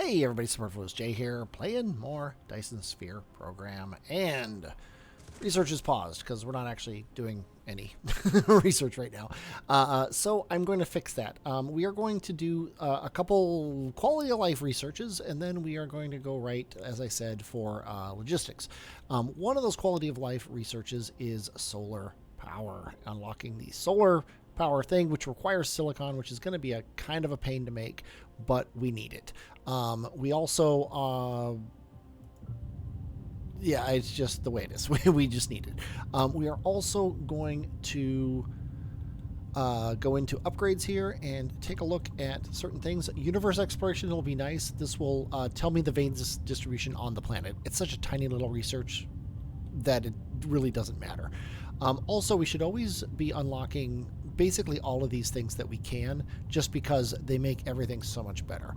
Hey everybody, Superfluous Jay here, playing more Dyson Sphere program, and research is paused because we're not actually doing any research right now. So I'm going to fix that. We are going to do a couple quality of life researches, and then we are going to go right, as I said, for logistics. One of those quality of life researches is solar power, unlocking the solar power thing, which requires silicon, which is going to be a kind of a pain to make, but we need it. We also yeah, it's just the way it is. We just need it. We are also going to go into upgrades here and take a look at certain things. Universe exploration will be nice. This will tell me the vein distribution on the planet. It's such a tiny little research that it really doesn't matter. Also, we should always be unlocking basically all of these things that we can, just because they make everything so much better.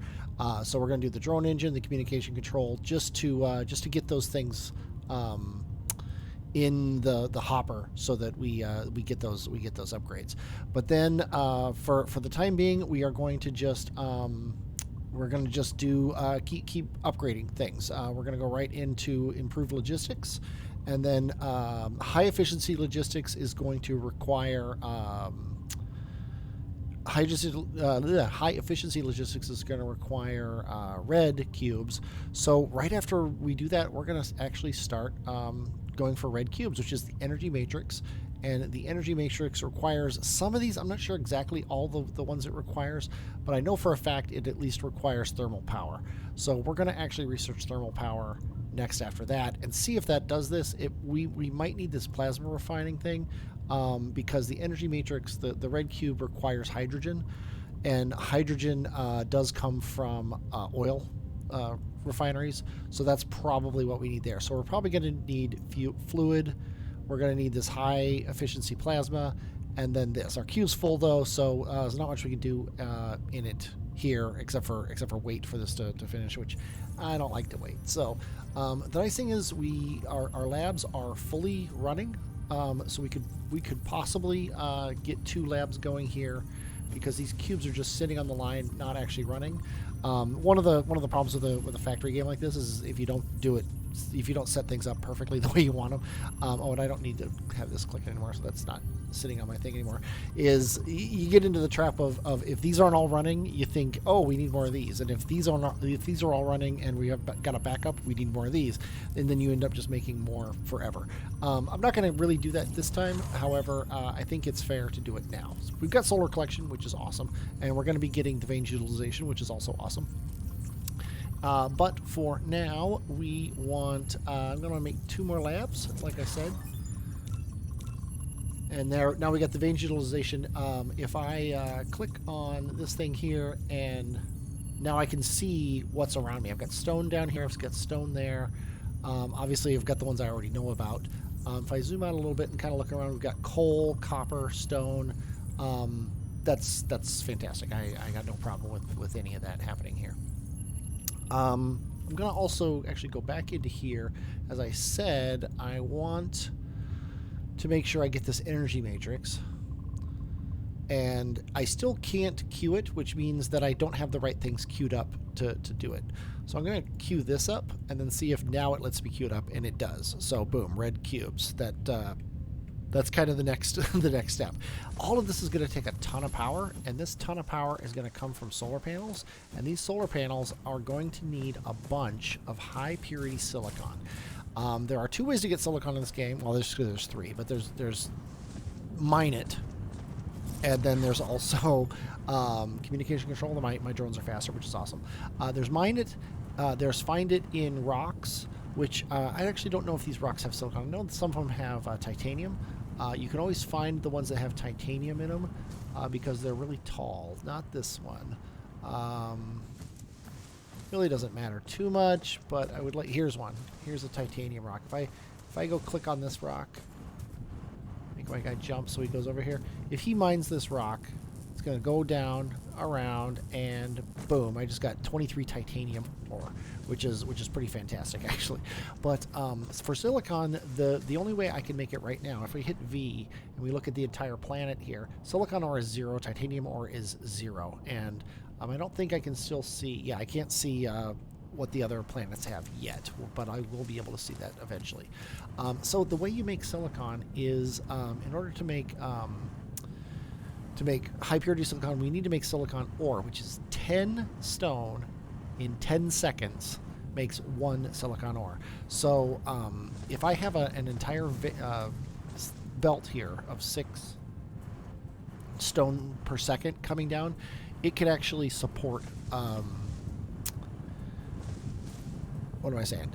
So we're going to do the drone engine, the communication control, just to get those things in the hopper, so that we get those upgrades. But then for the time being, we are going to just do keep upgrading things. We're going to go right into improved logistics, and then high efficiency logistics is going to require high efficiency logistics is going to require red cubes. So right after we do that, we're going to actually start going for red cubes, which is the energy matrix. And the energy matrix requires some of these. I'm not sure exactly all the ones it requires, but I know for a fact it at least requires thermal power. So we're going to actually research thermal power next after that and see if that does this. We might need this plasma refining thing, because the energy matrix, the red cube requires hydrogen, and hydrogen does come from oil refineries. So that's probably what we need there. So we're probably going to need fluid. We're going to need this high efficiency plasma, and then this. Our queue's full though, so there's not much we can do in it here except for wait for this to finish, which I don't like to wait. So the nice thing is our labs are fully running, so we could possibly get 2 labs going here, because these cubes are just sitting on the line, not actually running. One of the problems with a factory game like this is if you don't set things up perfectly the way you want them. Oh, and I don't need to have this click anymore, so that's not sitting on my thing anymore. Is you get into the trap of if these aren't all running, you think, oh, we need more of these, and if these are all running and we have got a backup, we need more of these, and then you end up just making more forever. I'm not going to really do that this time. However, I think it's fair to do it now. So we've got solar collection, which is awesome, and we're going to be getting the veins utilization, which is also awesome. But for now, we want, I'm going to make 2 more labs, like I said. And now we got the veins utilization. If I click on this thing here, and now I can see what's around me. I've got stone down here, I've got stone there. Obviously, I've got the ones I already know about. If I zoom out a little bit and kind of look around, we've got coal, copper, stone. That's fantastic. I got no problem with any of that happening here. I'm going to also actually go back into here. As I said, I want to make sure I get this energy matrix. And I still can't queue it, which means that I don't have the right things queued up to do it. So I'm going to queue this up and then see if now it lets me queue it up, and it does. So boom, red cubes. That's kind of the next step. All of this is going to take a ton of power, and this ton of power is going to come from solar panels, and these solar panels are going to need a bunch of high purity silicon. There are 2 ways to get silicon in this game. Well, there's 3, but there's mine it, and then there's also communication control. My drones are faster, which is awesome. There's mine it. There's find it in rocks, which I actually don't know if these rocks have silicon. I know some of them have titanium. You can always find the ones that have titanium in them because they're really tall. Not this one. Really doesn't matter too much, but I would like. Here's one. Here's a titanium rock. If I go click on this rock, make my guy jump so he goes over here. If he mines this rock, it's going to go down around, and boom, I just got 23 titanium ore, which is pretty fantastic actually. But for silicon, the only way I can make it right now, if we hit V and we look at the entire planet here, silicon ore is 0, titanium ore is 0, and I don't think I can still see. Yeah, I can't see what the other planets have yet, but I will be able to see that eventually. So the way you make silicon is, in order to make high purity silicon, we need to make silicon ore, which is 10 stone in 10 seconds makes 1 silicon ore. So if I have an entire belt here of 6 stone per second coming down, it could actually support what am I saying?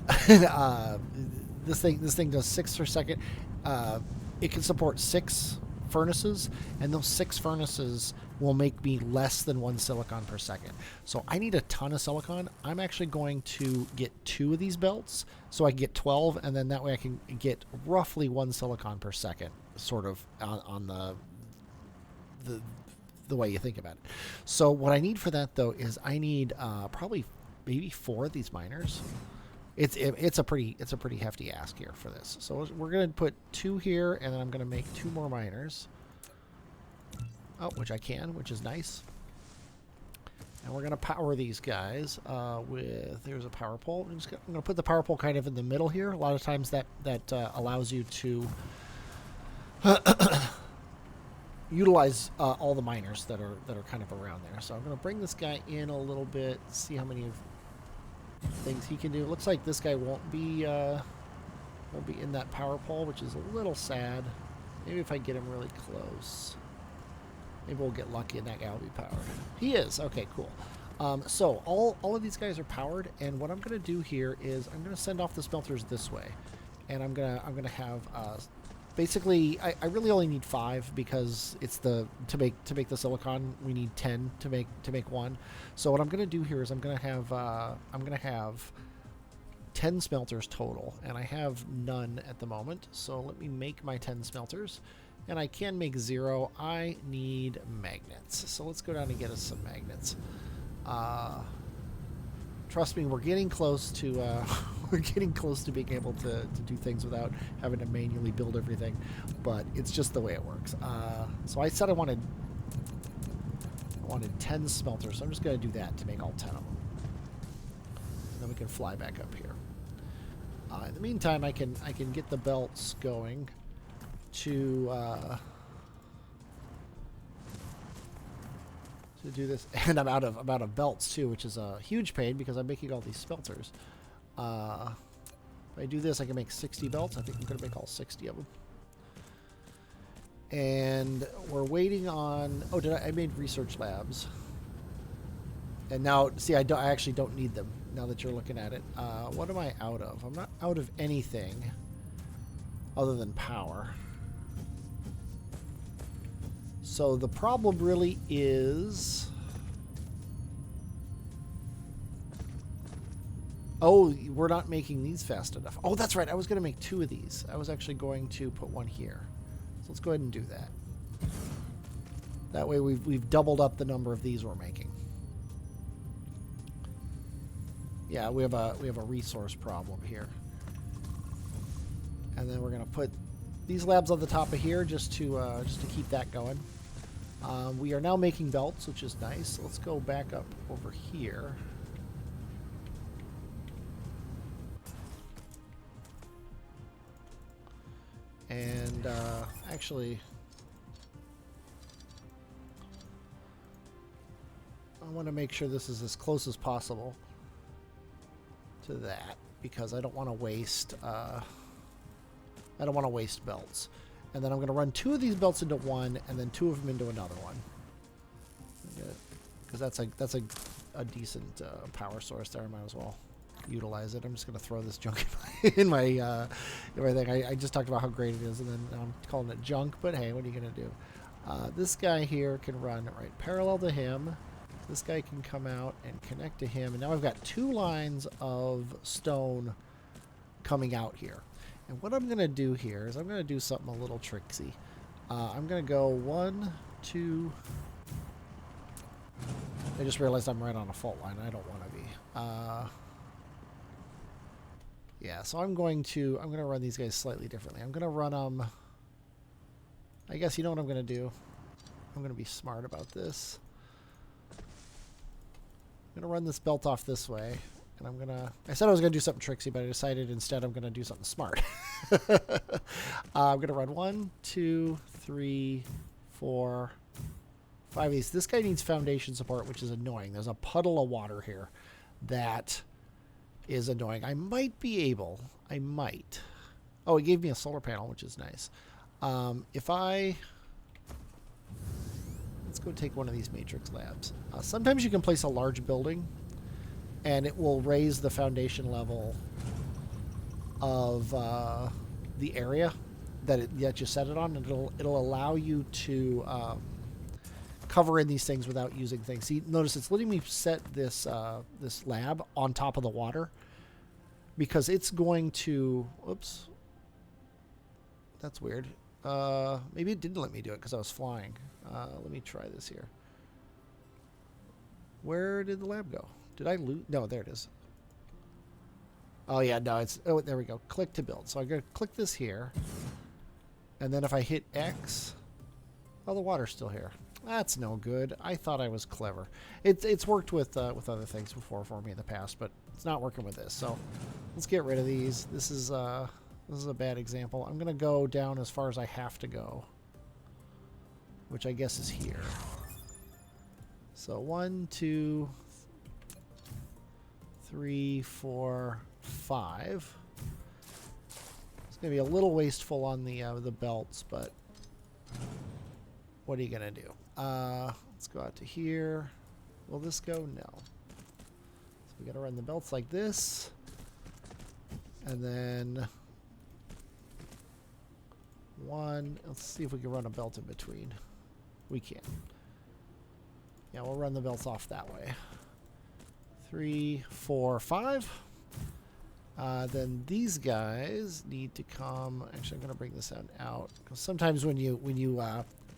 This thing does 6 per second. It can support 6 furnaces, and those 6 furnaces will make me less than 1 silicon per second. So I need a ton of silicon. I'm actually going to get 2 of these belts so I can get 12, and then that way I can get roughly 1 silicon per second, sort of on the way you think about it. So what I need for that though is I need probably maybe 4 of these miners. It's a pretty hefty ask here for this. So we're gonna put 2 here, and then I'm gonna make 2 more miners. Oh, which I can, which is nice. And we're gonna power these guys with, there's a power pole. I'm gonna put the power pole kind of in the middle here. A lot of times that allows you to utilize all the miners that are kind of around there. So I'm gonna bring this guy in a little bit, see how many of things he can do. It looks like this guy won't be in that power pole, which is a little sad. Maybe if I get him really close, maybe we'll get lucky and that guy will be powered. He is. Okay, cool. So all of these guys are powered, and what I'm going to do here is I'm going to send off the smelters this way, and I'm gonna have basically I really only need 5 because it's to make the silicon we need 10 to make 1. So what I'm gonna do here is I'm gonna have 10 smelters total, and I have none at the moment. So let me make my 10 smelters, and I can make 0. I need magnets, so let's go down and get us some magnets. Trust me, we're getting close to being able to do things without having to manually build everything, but it's just the way it works. So I said I wanted 10 smelters, so I'm just going to do that to make all 10 of them. And then we can fly back up here. In the meantime, I can get the belts going to do this, and I'm out of belts too, which is a huge pain because I'm making all these smelters. If I do this, I can make 60 belts. I think I'm going to make all 60 of them. And we're waiting on. Oh, I made research labs. And now, see, I actually don't need them now that you're looking at it. What am I out of? I'm not out of anything other than power. So the problem really is... Oh, we're not making these fast enough. Oh, that's right. I was going to make 2 of these. I was actually going to put 1 here. So let's go ahead and do that. That way we've doubled up the number of these we're making. Yeah, we have a resource problem here. And then we're going to put these labs on the top of here just to keep that going. We are now making belts, which is nice. Let's go back up over here. And actually, I want to make sure this is as close as possible to that, because I don't want to waste belts. And then I'm going to run 2 of these belts into one, and then 2 of them into another one, because that's a decent power source there. I might as well utilize it. I'm just going to throw this junk in my thing. I just talked about how great it is, and then I'm calling it junk, but hey, what are you going to do? This guy here can run right parallel to him. This guy can come out and connect to him, and now I've got 2 lines of stone coming out here. And what I'm going to do here is I'm going to do something a little tricksy. I'm going to go 1, 2... I just realized I'm right on a fault line. I don't want to be. Yeah, so I'm going to run these guys slightly differently. I'm going to run them... I guess you know what I'm going to do? I'm going to be smart about this. I'm gonna run this belt off this way, and I said I was gonna do something tricksy, but I decided instead I'm gonna do something smart. I'm gonna run 1, 2, 3, 4, 5 of these. This guy needs foundation support, which is annoying. There's a puddle of water here that is annoying. I might. Oh, it gave me a solar panel, which is nice. Let's go take one of these matrix labs. Sometimes you can place a large building and it will raise the foundation level of the area that you set it on, and it'll allow you to cover in these things without using things. See, notice it's letting me set this this lab on top of the water because it's going to. Oops, that's weird. Maybe it didn't let me do it because I was flying. Let me try this here. Where did the lab go? Did I lose? No, there it is. Oh, yeah, no, it's... Oh, there we go. Click to build. So I'm going to click this here. And then if I hit X... Oh, the water's still here. That's no good. I thought I was clever. It's worked with other things before for me in the past, but it's not working with this. So let's get rid of these. This is a bad example. I'm going to go down as far as I have to go, which I guess is here. So 1, 2, 3, 4, 5. It's going to be a little wasteful on the belts, but what are you going to do? Let's go out to here. Will this go? No. So we got to run the belts like this. And then one. Let's see if we can run a belt in between. We can. Yeah, we'll run the belts off that way. 3, 4, 5. Then these guys need to come. Actually, I'm going to bring this out because sometimes when you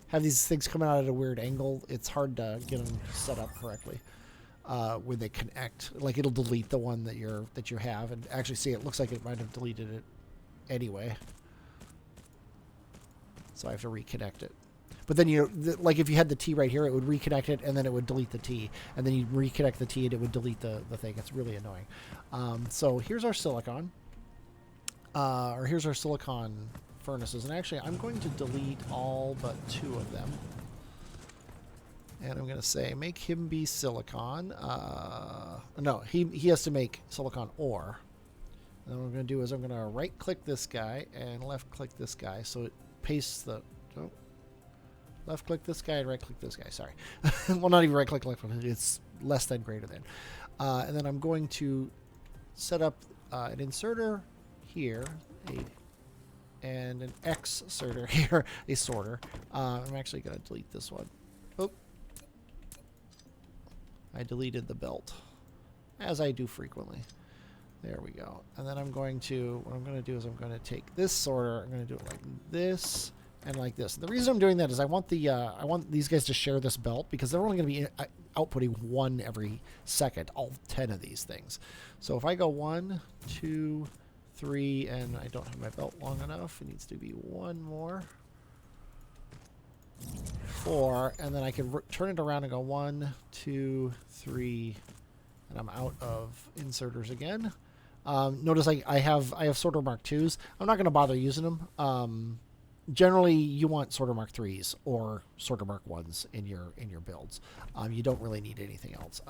have these things coming out at a weird angle, it's hard to get them set up correctly when they connect. Like it'll delete the one that you have, and actually see it looks like it might have deleted it anyway. So I have to reconnect it. But then like if you had the T right here, it would reconnect it, and then it would delete the T, and then you'd reconnect the T, and it would delete the thing. It's really annoying. So here's our silicon, or here's our silicon furnaces, and actually I'm going to delete all but 2 of them, and I'm going to say make him be silicon. No, he has to make silicon ore. And then what I'm going to do is I'm going to right click this guy and left click this guy, so it pastes the. Oh, left click this guy and right click this guy. Sorry. Well, not even right click, left click. It's less than greater than. And then I'm going to set up an inserter here, and an exserter here, a sorter. I'm actually going to delete this one. Oh, I deleted the belt, as I do frequently. There we go. And then what I'm going to do is I'm going to take this sorter, I'm going to do it like this and like this. The reason I'm doing that is I want these guys to share this belt because they're only going to be outputting 1 every second, all 10 of these things. So if I go 1, 2, 3, and I don't have my belt long enough, it needs to be 1 more. 4, and then I can turn it around and go 1, 2, 3, and I'm out of inserters again. Notice I have sorter mark 2s. I'm not going to bother using them. Generally, you want sorter mark 3s or sorter mark 1s in your builds. You don't really need anything else.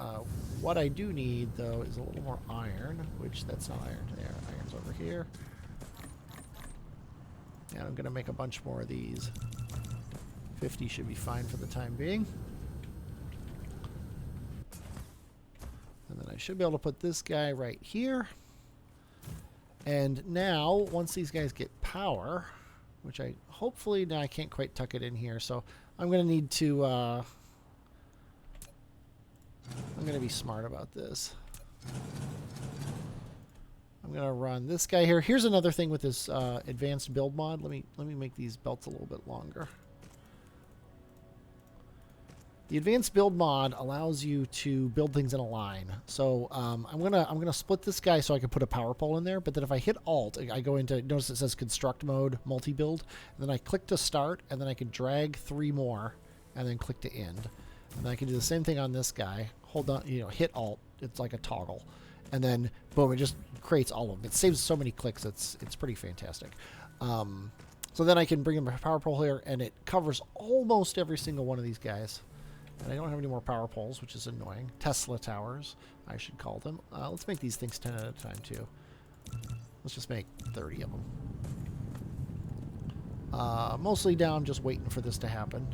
What I do need though is a little more iron, which that's not iron there. Iron's over here. And I'm going to make a bunch more of these. 50 should be fine for the time being. And then I should be able to put this guy right here. And now, once these guys get power, which hopefully now I can't quite tuck it in here, so I'm going to need to, I'm going to be smart about this. I'm going to run this guy here. Here's another thing with this advanced build mod. Let me make these belts a little bit longer. The advanced build mod allows you to build things in a line. So I'm gonna split this guy so I can put a power pole in there. But then if I hit Alt, I go into, notice it says construct mode, multi-build, and then I click to start, and then I can drag 3 more, and then click to end. And I can do the same thing on this guy. Hold on, you know, hit Alt. It's like a toggle. And then, boom, it just creates all of them. It saves so many clicks. It's pretty fantastic. So then I can bring in my power pole here, and it covers almost every single one of these guys. And I don't have any more power poles, which is annoying. Tesla towers, I should call them. Let's make these things 10 at a time, too. Let's just make 30 of them. Mostly down, just waiting for this to happen.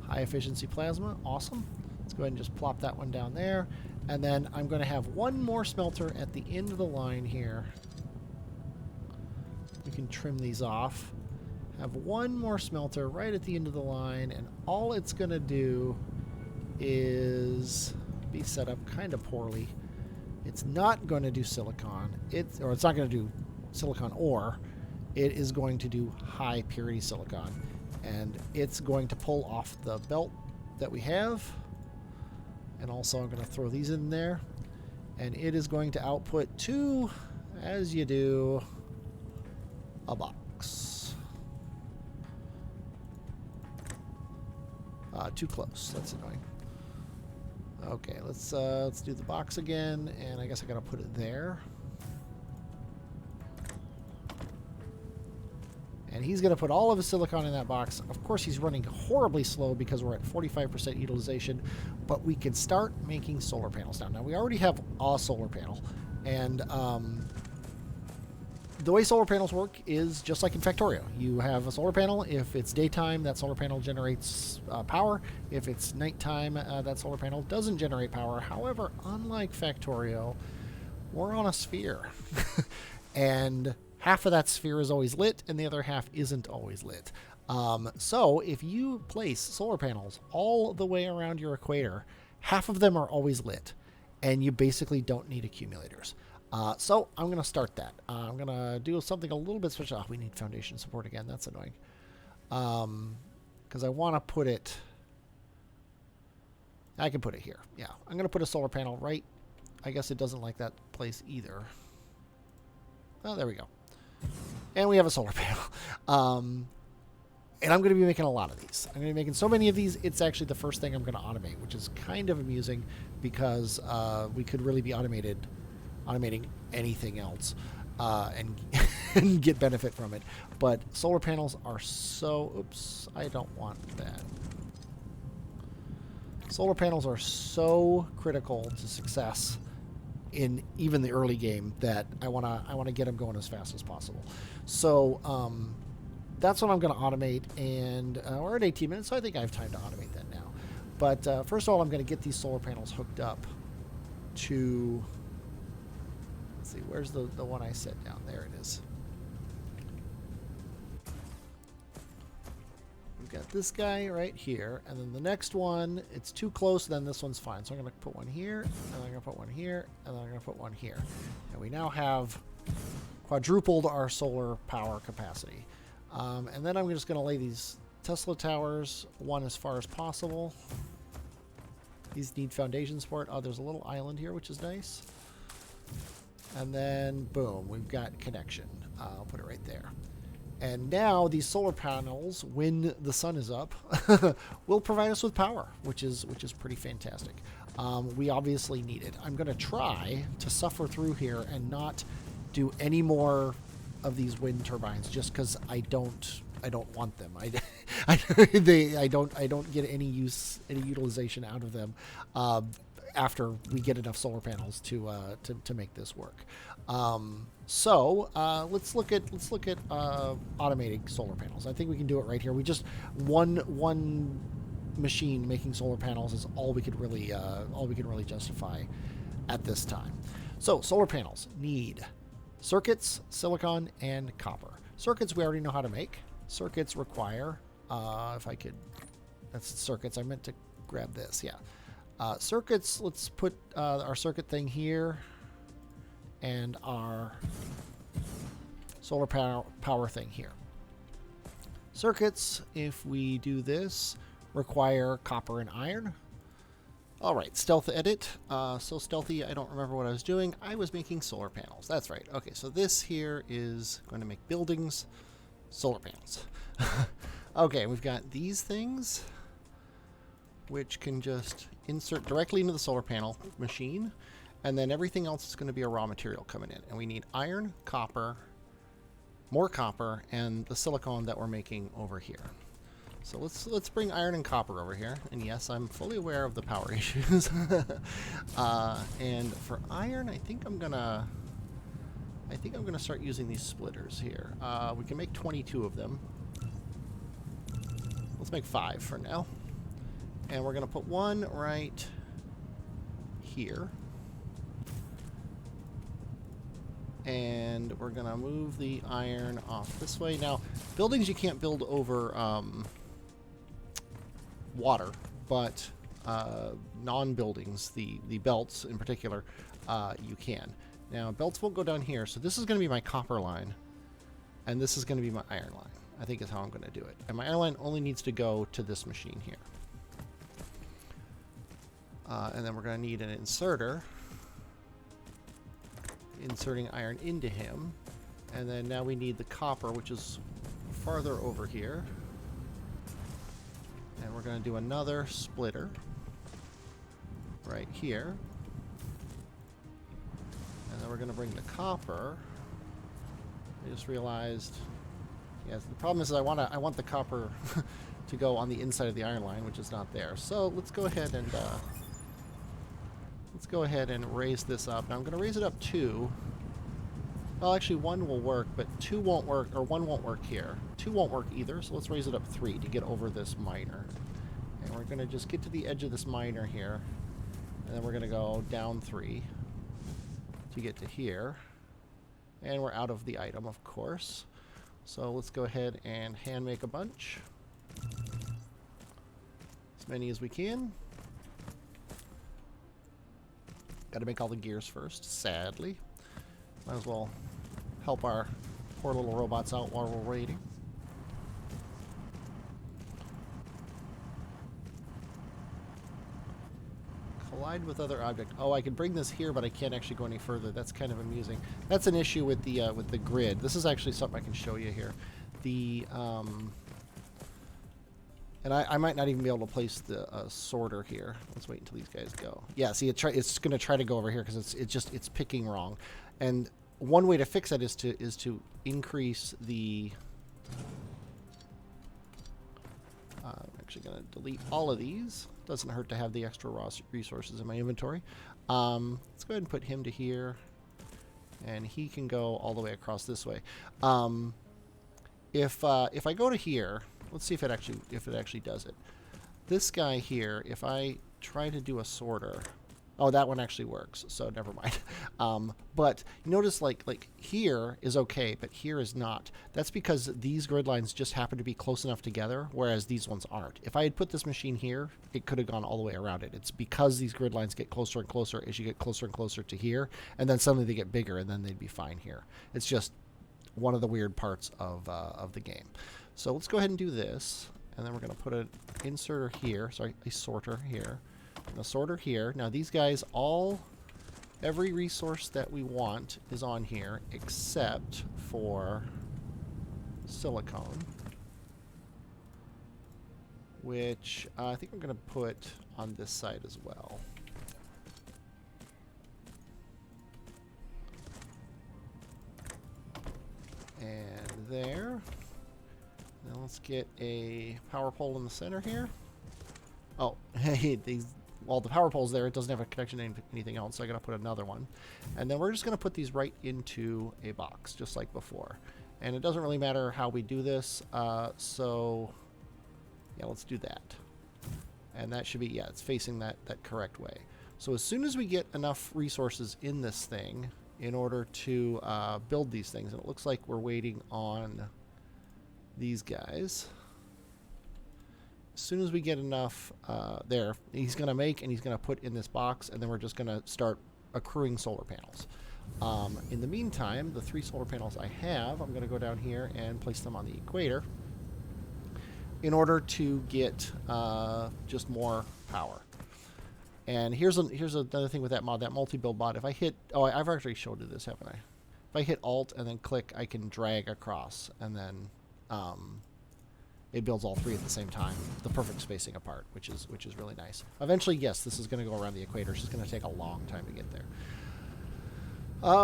High efficiency plasma, awesome. Let's go ahead and just plop that one down there. And then I'm going to have one more smelter at the end of the line here. We can trim these off. Have one more smelter right at the end of the line, and all it's going to do is be set up kind of poorly. It's not going to do silicon. It's not going to do silicon ore. It is going to do high purity silicon, and it's going to pull off the belt that we have. And also I'm going to throw these in there, and it is going to output two, as you do, a box. Too close. That's annoying. Okay, let's do the box again, and I guess I gotta put it there. And he's gonna put all of his silicon in that box. Of course, he's running horribly slow because we're at 45% utilization, but we can start making solar panels now. Now we already have a solar panel, and the way solar panels work is just like in Factorio. You have a solar panel. If it's daytime, that solar panel generates power. If it's nighttime, that solar panel doesn't generate power. However, unlike Factorio, we're on a sphere. And half of that sphere is always lit, and the other half isn't always lit. So if you place solar panels all the way around your equator, half of them are always lit, and you basically don't need accumulators. So I'm going to start that. I'm going to do something a little bit special. Oh, we need foundation support again. That's annoying. Because I want to put it... I can put it here. Yeah, I'm going to put a solar panel right... I guess it doesn't like that place either. Oh, there we go. And we have a solar panel. And I'm going to be making a lot of these. I'm going to be making so many of these, it's actually the first thing I'm going to automate, which is kind of amusing because we could really be automating anything else and get benefit from it. But solar panels are so... Oops, I don't want that. Solar panels are so critical to success in even the early game that I wanna get them going as fast as possible. So that's what I'm going to automate, and we're at 18 minutes, so I think I have time to automate that now. But first of all, I'm going to get these solar panels hooked up to... Let's see, where's the one I set down? There it is. We've got this guy right here, and then the next one, it's too close, then this one's fine. So I'm going to put one here, and I'm going to put one here, and then I'm going to put one here. And we now have quadrupled our solar power capacity. And then I'm just going to lay these Tesla towers one as far as possible. These need foundation support. Oh, there's a little island here, which is nice. And then, boom, we've got connection. I'll put it right there. And now these solar panels, when the sun is up, will provide us with power, which is pretty fantastic. We obviously need it. I'm going to try to suffer through here and not do any more of these wind turbines just because I don't want them. I don't get any utilization out of them after we get enough solar panels to make this work. So let's look at automating solar panels. I think we can do it right here. We just one machine making solar panels is all we could really justify at this time. So solar panels need circuits, silicon, and copper. Circuits we already know how to make. Circuits require, if I could, that's circuits. I meant to grab this, yeah. Circuits, let's put our circuit thing here and our solar power thing here. Circuits, if we do this, require copper and iron. All right, stealth edit. So stealthy, I don't remember what I was doing. I was making solar panels. That's right. Okay, so this here is going to make buildings, solar panels. Okay, we've got these things, which can just insert directly into the solar panel machine, and then everything else is going to be a raw material coming in. And we need iron, copper, more copper, and the silicone that we're making over here. So let's bring iron and copper over here. And yes, I'm fully aware of the power issues. And for iron, I think I'm gonna start using these splitters here. We can make 22 of them. Let's make 5 for now. And we're gonna put one right here. And we're gonna move the iron off this way. Now, buildings you can't build over water, but non-buildings, the belts in particular, you can. Now, belts won't go down here, so this is going to be my copper line, and this is going to be my iron line, I think is how I'm going to do it. And my iron line only needs to go to this machine here. And then we're going to need an inserter, inserting iron into him. And then now we need the copper, which is farther over here. And we're going to do another splitter right here. And then we're going to bring the copper. I just realized, yes, the problem is I want the copper to go on the inside of the iron line, which is not there. So let's go ahead and raise this up. Now I'm going to raise it up 2. Well, actually 1 will work, but 2 won't work, or 1 won't work here. 2 won't work either, so let's raise it up 3 to get over this miner. And we're going to just get to the edge of this miner here, and then we're going to go down 3 to get to here. And we're out of the item, of course. So let's go ahead and hand make a bunch. As many as we can. Got to make all the gears first, sadly. Might as well help our poor little robots out while we're waiting. Collide with other object. Oh, I can bring this here, but I can't actually go any further. That's kind of amusing. That's an issue with the grid. This is actually something I can show you here. And I might not even be able to place the sorter here. Let's wait until these guys go. Yeah, see, it's going to try to go over here because it's picking wrong. And one way to fix that is to increase the. I'm actually going to delete all of these. Doesn't hurt to have the extra raw resources in my inventory. Let's go ahead and put him to here, and he can go all the way across this way. If I go to here, let's see if it actually does it. This guy here, if I try to do a sorter, oh, that one actually works, so never mind. But you notice like here is okay, but here is not. That's because these grid lines just happen to be close enough together, whereas these ones aren't. If I had put this machine here, it could have gone all the way around it. It's because these grid lines get closer and closer as you get closer and closer to here, and then suddenly they get bigger, and then they'd be fine here. It's just one of the weird parts of the game. So let's go ahead and do this, and then we're going to put an inserter here, sorry, a sorter here, and a sorter here. Now these guys, every resource that we want is on here except for silicone, which I think I'm going to put on this side as well. And there. Now let's get a power pole in the center here. Oh, hey, the power pole's there. It doesn't have a connection to anything else, so I gotta put another one. And then we're just gonna put these right into a box, just like before. And it doesn't really matter how we do this, so yeah, let's do that. And that should be, yeah, it's facing that correct way. So as soon as we get enough resources in this thing in order to build these things, and it looks like we're waiting on these guys. As soon as we get enough there, he's going to make and he's going to put in this box, and then we're just going to start accruing solar panels. In the meantime, the 3 solar panels I have, I'm going to go down here and place them on the equator in order to get just more power. And here's another thing with that mod, that multi-build mod. If I hit, oh, I've actually showed you this, haven't I? If I hit Alt and then click, I can drag across, and then it builds all three at the same time, the perfect spacing apart, which is really nice. Eventually, yes, this is going to go around the equator. It's just going to take a long time to get there.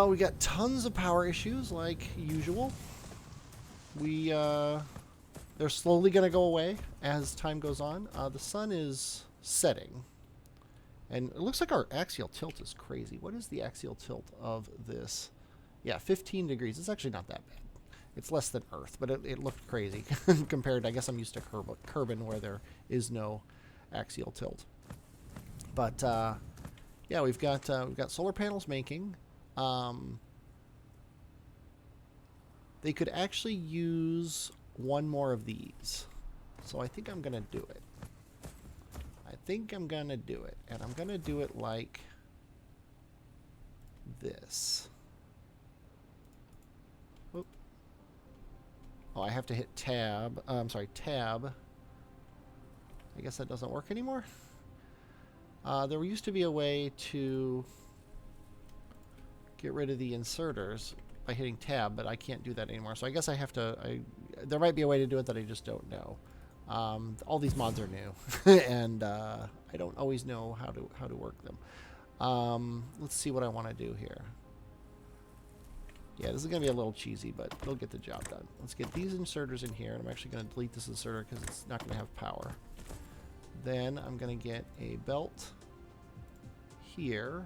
We got tons of power issues, like usual. They're slowly going to go away as time goes on. The sun is setting. And it looks like our axial tilt is crazy. What is the axial tilt of this? Yeah, 15 degrees. It's actually not that bad. It's less than Earth, but it looked crazy compared. I guess I'm used to Kerbin, where there is no axial tilt. But yeah, we've got solar panels making. They could actually use one more of these, so I think I'm gonna do it. And I'm gonna do it like this. Oop. Oh, I have to hit tab. I'm sorry, tab. I guess that doesn't work anymore. There used to be a way to get rid of the inserters by hitting tab, but I can't do that anymore. So I guess I have to. There might be a way to do it that I just don't know. All these mods are new, and I don't always know how to work them. Let's see what I want to do here. Yeah, this is going to be a little cheesy, but it'll get the job done. Let's get these inserters in here, and I'm actually going to delete this inserter because it's not going to have power. Then I'm going to get a belt here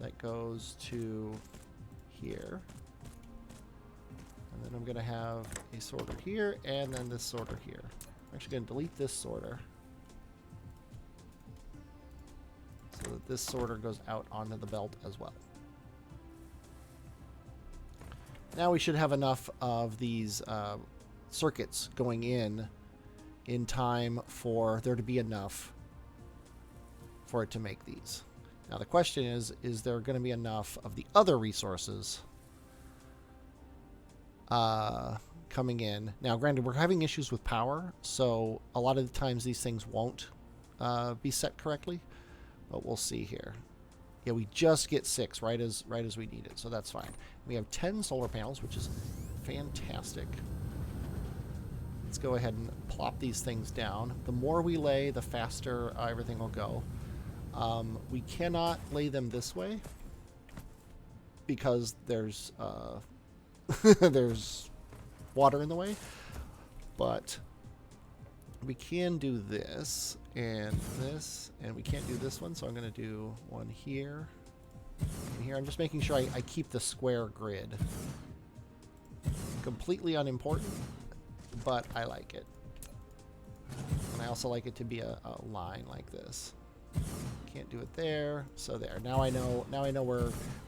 that goes to here. And then I'm going to have a sorter here, and then this sorter here. I'm actually going to delete this sorter so that this sorter goes out onto the belt as well. Now we should have enough of these circuits going in time for there to be enough for it to make these. Now the question is there going to be enough of the other resources coming in? Now granted, we're having issues with power, so a lot of the times these things won't be set correctly, but we'll see here. Yeah, we just get 6 right as we need it, so that's fine. We have 10 solar panels, which is fantastic. Let's go ahead and plop these things down. The more we lay, the faster everything will go. We cannot lay them this way because there's there's water in the way, but we can do this and this, and we can't do this one, so I'm going to do one here and here. I'm just making sure I keep the square grid. Completely unimportant, but I like it. And I also like it to be a line like this. Can't do it there, so there. Now I know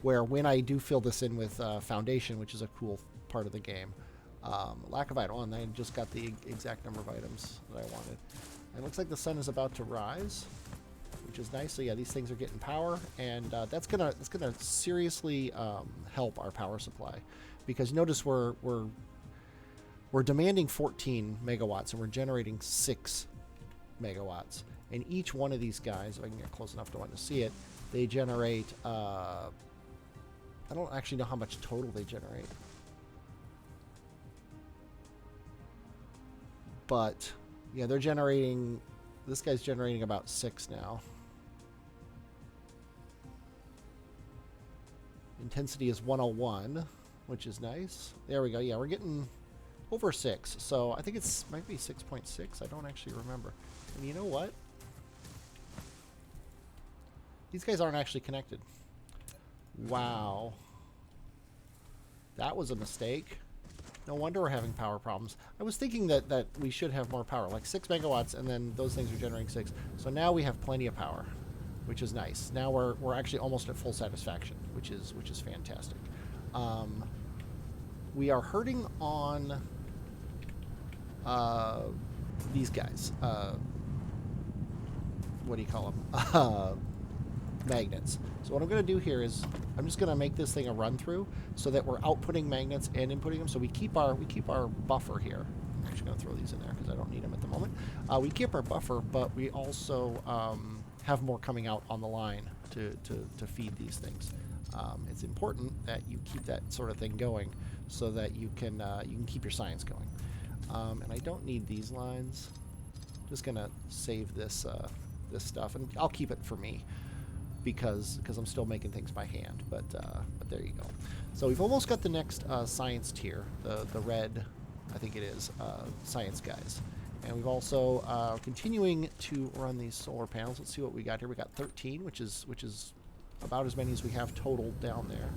where when I do fill this in with foundation, which is a cool part of the game. Lack of item, and I just got the exact number of items that I wanted. And it looks like the sun is about to rise, which is nice. So yeah, these things are getting power, and that's gonna seriously help our power supply, because notice we're demanding 14 megawatts and we're generating 6 megawatts. And each one of these guys, if I can get close enough to want to see it, they generate. I don't actually know how much total they generate, but yeah, they're generating. This guy's generating about 6 now. Intensity is 101, which is nice. There we go. Yeah, we're getting over 6. So I think it's might be 6.6. I don't actually remember. And you know what? These guys aren't actually connected. Wow. That was a mistake. No wonder we're having power problems. I was thinking that we should have more power, like 6 megawatts, and then those things are generating 6. So now we have plenty of power, which is nice. Now we're actually almost at full satisfaction, which is fantastic. We are hurting on these guys. What do you call them? Magnets. So what I'm going to do here is I'm just going to make this thing a run through so that we're outputting magnets and inputting them. So we keep our buffer here. I'm actually going to throw these in there because I don't need them at the moment. We keep our buffer, but we also have more coming out on the line to feed these things. It's important that you keep that sort of thing going so that you can keep your science going. And I don't need these lines. Just gonna save this this stuff, and I'll keep it for me because I'm still making things by hand. But there you go. So we've almost got the next science tier, the red, I think it is, science guys. And we've also continuing to run these solar panels. Let's see what we got here. We got 13, which is about as many as we have total down there.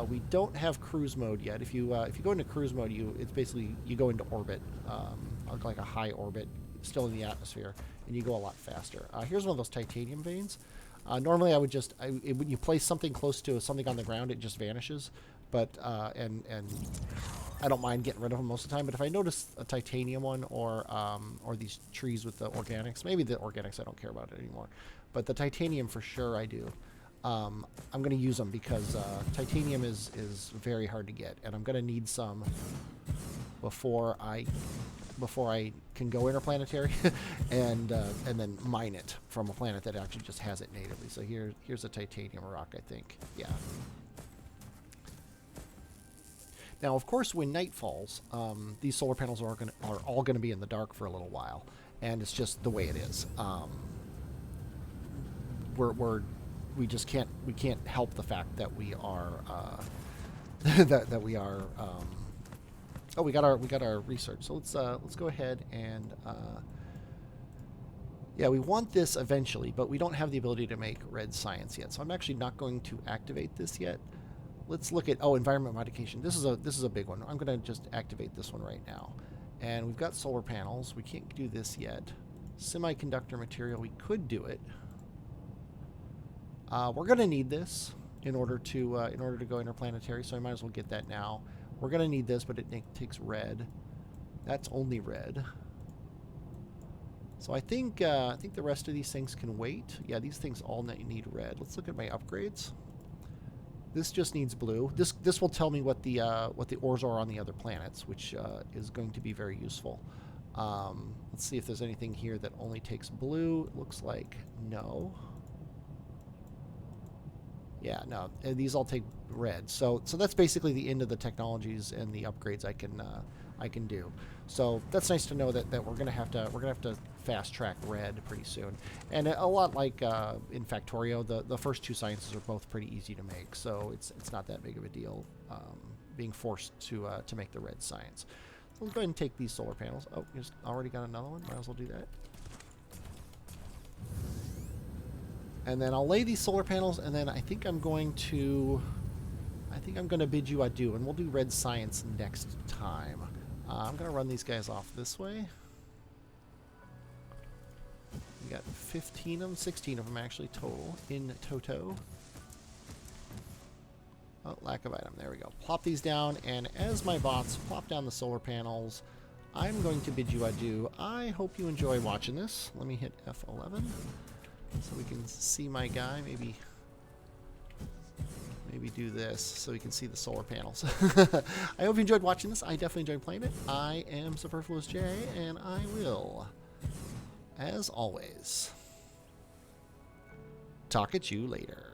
We don't have cruise mode yet. If you go into cruise mode, it's basically you go into orbit, like a high orbit, still in the atmosphere, and you go a lot faster. Here's one of those titanium veins. Normally, I would just when you place something close to something on the ground, it just vanishes. But and I don't mind getting rid of them most of the time. But if I notice a titanium one or these trees with the organics, maybe the organics I don't care about it anymore, but the titanium for sure I do. I'm going to use them because titanium is very hard to get, and I'm going to need some before I can go interplanetary and then mine it from a planet that actually just has it natively. So here's a titanium rock, I think. Yeah. Now, of course, when night falls, these solar panels are all going to be in the dark for a little while, and it's just the way it is. We just can't help the fact that we are that we are. Oh, we got our research. So let's go ahead and yeah, we want this eventually, but we don't have the ability to make red science yet. So I'm actually not going to activate this yet. Let's look at environment modification. This is a big one. I'm going to just activate this one right now. And we've got solar panels. We can't do this yet. Semiconductor material. We could do it. We're going to need this in order to go interplanetary, so I might as well get that now. We're going to need this, but it takes red. That's only red. So I think the rest of these things can wait. Yeah, these things all need red. Let's look at my upgrades. This just needs blue. This will tell me what the ores are on the other planets, which is going to be very useful. Let's see if there's anything here that only takes blue. It looks like no. Yeah, no, these all take red. So that's basically the end of the technologies and the upgrades I can do. So that's nice to know that we're gonna have to fast track red pretty soon. And a lot like in Factorio, the first two sciences are both pretty easy to make. So it's not that big of a deal being forced to make the red science. So let's go ahead and take these solar panels. Oh, we just already got another one. Might as well do that. And then I'll lay these solar panels, and then I think I'm going to bid you adieu, and we'll do red science next time. I'm going to run these guys off this way. We got 15 of them, 16 of them actually total in toto. Oh, lack of item. There we go. Plop these down, and as my bots plop down the solar panels, I'm going to bid you adieu. I hope you enjoy watching this. Let me hit F11. So we can see my guy, maybe do this so we can see the solar panels. I hope you enjoyed watching this. I definitely enjoyed playing it. I am Superfluous J, and I will, as always, talk at you later.